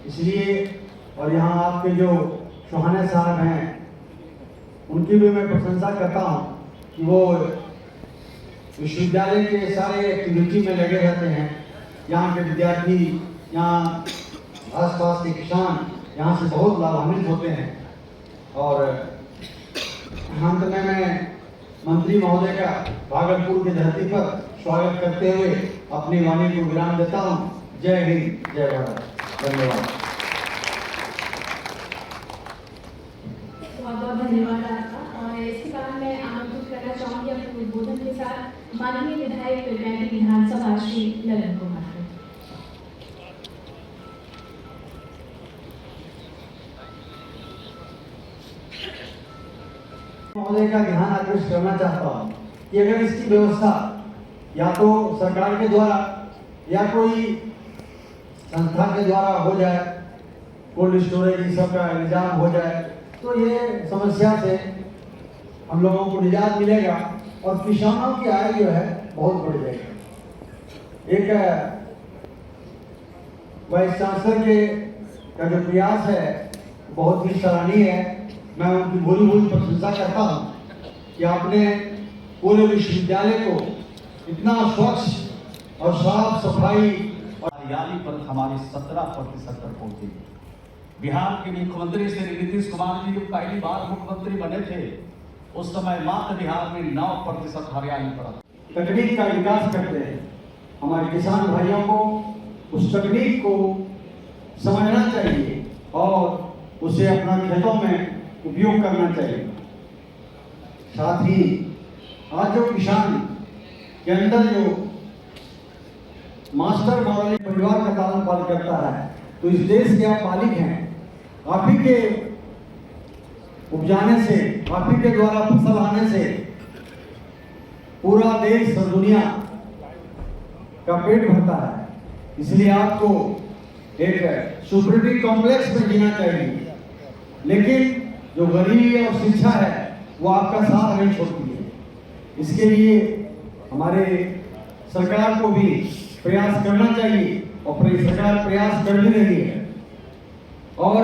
इसलिए और यहाँ आपके जो सुहाने साहब हैं उनकी भी मैं प्रशंसा करता हूँ कि वो विश्वविद्यालय के सारे एक्टिविटी में लगे रहते हैं। यहाँ के विद्यार्थी, यहाँ आसपास के किसान यहाँ से बहुत लाभान्वित होते हैं। और अंत में मैं मंत्री महोदय का भागलपुर की धरती पर स्वागत करते हुए अपनी वाणी को विराम देता हूँ। जय हिंद, जय भारत। धन्यवाद। बहुत बहुत धन्यवाद आपका। और इसके बाद मैं आमंत्रित करना चाहूँगी अपने उद्बोधन के साथ माननीय विधायक नैनी विधानसभा श्री ललन कुमार को। महोदय का ध्यान आकृष्ट करना चाहता हूँ कि अगर इसकी व्यवस्था या तो सरकार के द्वारा या कोई संस्था के द्वारा हो जाए, कोल्ड स्टोरेज सब का इंतजाम हो जाए, तो ये समस्या से हम लोगों को निजात मिलेगा और किसानों की आय जो है बहुत बढ़ जाएगी। एक वाइस चांसलर के का जो प्रयास है बहुत ही सराहनीय है। मैं उनकी भूरी भूरी प्रशंसा करता हूँ कि आपने पूरे विश्वविद्यालय को इतना स्वच्छ और साफ सफाई और हरियाली पर हमारी 17% पर पहुंची। बिहार के मुख्यमंत्री श्री नीतीश कुमार जी जब पहली बार मुख्यमंत्री बने थे उस समय मात्र बिहार में 9% हरियाली पर। तकनीक का विकास करते हैं। हमारे किसान भाइयों को उस तकनीक को समझना चाहिए और उसे अपना खेतों में उपयोग करना चाहिए। साथ ही आज जो किसान के अंदर जो मास्टर मॉडल परिवार का पालन पालन करता है, तो इस देश के आप मालिक हैं। आप ही के उपजाने से, आप ही के द्वारा फसल आने से पूरा देश और दुनिया का पेट भरता है। इसलिए आपको एक सुपरिटी कॉम्प्लेक्स में जीना चाहिए, लेकिन जो गरीबी और शिक्षा है वो आपका साथ नहीं छोड़ती है। इसके लिए हमारे सरकार को भी प्रयास करना चाहिए और सरकार प्रयास कर भी रही है। और